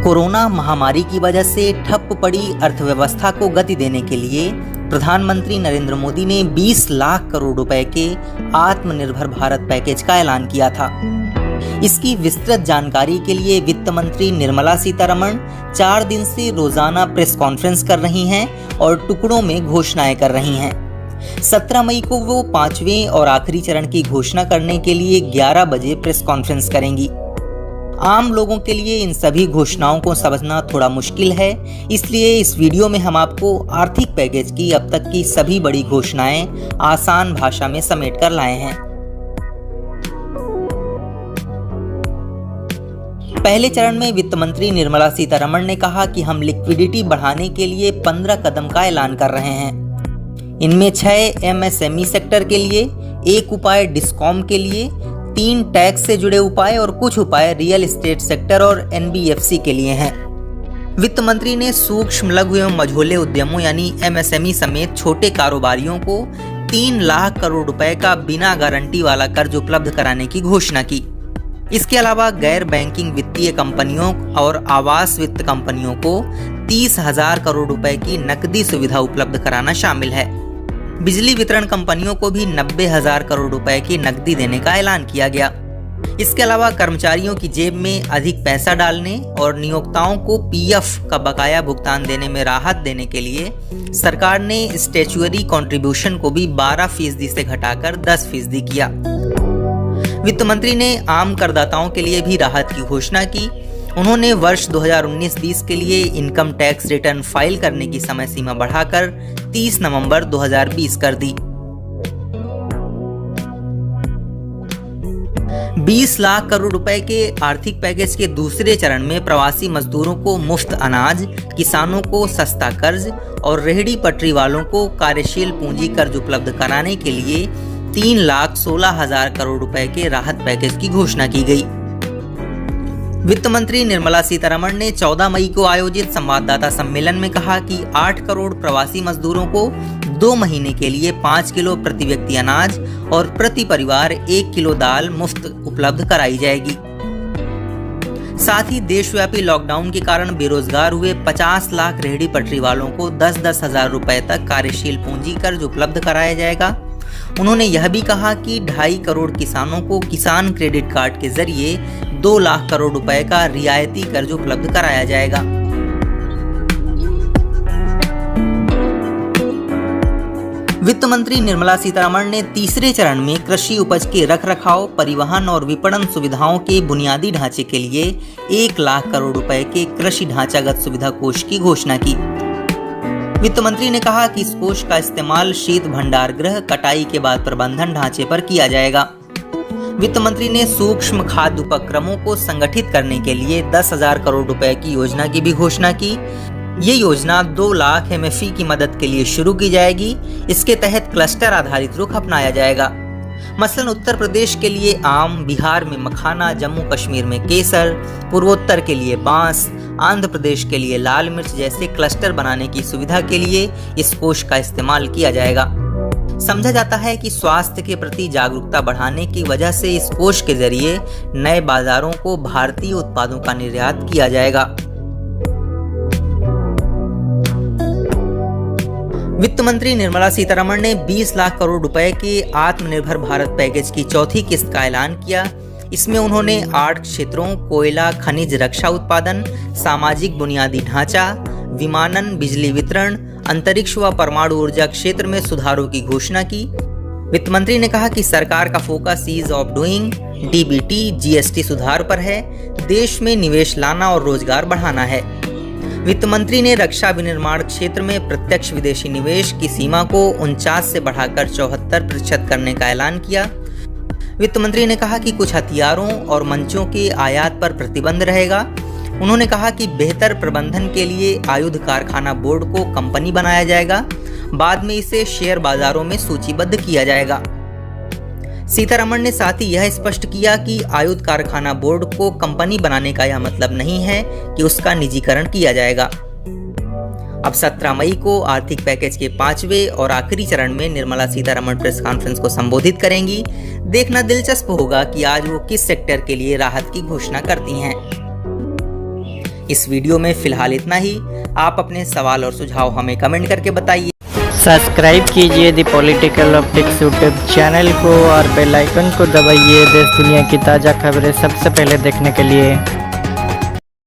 Corona महामारी की वजह से ठप पड़ी अर्थव्यवस्था को गति देने के लिए प्रधानमंत्री नरेंद्र मोदी ने 20 लाख करोड़ रुपए के आत्मनिर्भर भारत पैकेज का ऐलान किया था। इसकी विस्तृत जानकारी के लिए वित्त मंत्री निर्मला सीतारमण 4 दिन से रोजाना प्रेस कॉन्फ्रेंस कर रही हैं और टुकड़ों में घोषणाएं कर रही हैं। 17 मई को वो 5वें और आखिरी चरण की घोषणा करने के लिए 11 बजे प्रेस कॉन्फ्रेंस करेंगी। आम लोगों के लिए इन सभी घोषणाओं को समझना थोड़ा मुश्किल है, इसलिए इस वीडियो में हम आपको आर्थिक पैकेज की अब तक की सभी बड़ी घोषणाएं आसान भाषा में समेट कर लाए हैं। पहले चरण में वित्त मंत्री निर्मला सीतारमण ने कहा कि हम लिक्विडिटी बढ़ाने के लिए 15 कदम का ऐलान कर रहे हैं। इनमें 6 MSME सेक्टर के लिए, 1 उपाय डिस्कॉम के लिए, 3 टैक्स से जुड़े उपाय और कुछ उपाय रियल एस्टेट सेक्टर और NBFC के लिए हैं। वित्त मंत्री ने सूक्ष्म, लघु एवं मझोले उद्यमों यानी MSME समेत छोटे कारोबारियों को 3 लाख करोड़ रुपए का बिना गारंटी वाला कर्ज उपलब्ध कराने की घोषणा की। इसके अलावा गैर बैंकिंग वित्तीय कंपनियों और आवास वित्त कंपनियों को 30,000 करोड़ रुपए की नकदी सुविधा उपलब्ध कराना शामिल है। बिजली वितरण कंपनियों को भी 90,000 करोड़ रुपए की नकदी देने का ऐलान किया गया। इसके अलावा कर्मचारियों की जेब में अधिक पैसा डालने और नियोक्ताओं को PF का बकाया भुगतान देने में राहत देने के लिए सरकार ने स्टैच्यूटरी कंट्रीब्यूशन को भी 12% से घटाकर 10% किया। वित्त मंत्री ने आम करदाताओं के लिए भी राहत की घोषणा की। उन्होंने वर्ष 2019-20 के लिए इनकम टैक्स रिटर्न फाइल करने की समय सीमा बढ़ाकर 30 नवंबर 2020 कर दी। 20 लाख करोड़ रुपए के आर्थिक पैकेज के दूसरे चरण में प्रवासी मजदूरों को मुफ्त अनाज, किसानों को सस्ता कर्ज और रेहड़ी पटरी वालों को कार्यशील पूंजी कर्ज उपलब्ध कराने के लिए 3,16,000 करोड़ रुपए के राहत पैकेज की घोषणा की गई। वित्त मंत्री निर्मला सीतारमण ने 14 मई को आयोजित संवाददाता सम्मेलन में कहा कि 8 करोड़ प्रवासी मजदूरों को 2 महीने के लिए 5 किलो प्रति व्यक्ति अनाज और प्रति परिवार 1 किलो दाल मुफ्त उपलब्ध कराई जाएगी। साथ ही देशव्यापी लॉकडाउन के कारण बेरोजगार हुए 50 लाख रेहड़ी पटरी वालों को 10-10 हजार रुपए तक कार्यशील पूंजी कर्ज उपलब्ध कराया जाएगा। उन्होंने यह भी कहा कि 2.5 करोड़ किसानों को किसान क्रेडिट कार्ड के जरिए 2 लाख करोड़ रुपए का रियायती कर्ज उपलब्ध कराया जाएगा। वित्त मंत्री निर्मला सीतारमण ने तीसरे चरण में कृषि उपज के रखरखाव, परिवहन और विपणन सुविधाओं के बुनियादी ढांचे के लिए 1 लाख करोड़ रुपए के कृषि ढांचागत सुविधा कोष की घोषणा की। वित्त मंत्री ने कहा कि इस कोष का इस्तेमाल शीत भंडार गृह, कटाई के बाद प्रबंधन ढांचे पर किया जाएगा। वित्त मंत्री ने सूक्ष्म खाद्य उपक्रमों को संगठित करने के लिए 10,000 करोड़ रुपए की योजना की भी घोषणा की। ये योजना 2 लाख MFE की मदद के लिए शुरू की जाएगी। इसके तहत क्लस्टर आधारित रुख अपनाया जाएगा। मसलन उत्तर प्रदेश के लिए आम, बिहार में मखाना, जम्मू कश्मीर में केसर, पूर्वोत्तर के लिए बांस, आंध्र प्रदेश के लिए लाल मिर्च जैसे क्लस्टर बनाने की सुविधा के लिए इस कोष का इस्तेमाल किया जाएगा। समझा जाता है कि स्वास्थ्य के प्रति जागरूकता बढ़ाने की वजह से इस कोष के जरिए नए बाजारों को भारतीय उत्पादों का निर्यात किया जाएगा। वित्त मंत्री निर्मला सीतारमण ने 20 लाख करोड़ रुपए के आत्मनिर्भर भारत पैकेज की चौथी किस्त का ऐलान किया। इसमें उन्होंने 8 क्षेत्रों कोयला, खनिज, रक्षा उत्पादन, सामाजिक बुनियादी ढांचा, विमानन, बिजली वितरण, अंतरिक्ष व परमाणु ऊर्जा क्षेत्र में सुधारों की घोषणा की। वित्त मंत्री ने कहा कि सरकार का focus ease of doing, DBT, GST सुधार पर है। देश में निवेश लाना और रोजगार बढ़ाना है। वित्त मंत्री ने रक्षा विनिर्माण क्षेत्र में प्रत्यक्ष विदेशी निवेश की सीमा को 49 से बढ़ाकर 74% करने का ऐलान किया। वित्त मंत्री ने कहा कि कुछ हथियारों और मंचों के आयात पर प्रतिबंध रहेगा। उन्होंने कहा कि बेहतर प्रबंधन के लिए आयुध कारखाना बोर्ड को कंपनी बनाया जाएगा। बाद में इसे शेयर बाजारों में सूचीबद्ध किया जाएगा। सीतारमण ने साथ ही यह स्पष्ट किया कि आयुध कारखाना बोर्ड को कंपनी बनाने का यह मतलब नहीं है कि उसका निजीकरण किया जाएगा। अब 17 मई को आर्थिक पैकेज के 5वें और आखिरी चरण में निर्मला सीतारमण प्रेस कॉन्फ्रेंस को संबोधित करेंगी। देखना दिलचस्प होगा कि आज वो किस सेक्टर के लिए राहत की घोषणा करती हैं। इस वीडियो में फिलहाल इतना ही। आप अपने सवाल और सुझाव हमें कमेंट करके बताइए। सब्सक्राइब कीजिए the political optics YouTube channel को और बेल आइकन को दबाइए देश दुनिया की ताज़ा खबरें सबसे पहले देखने के लिए।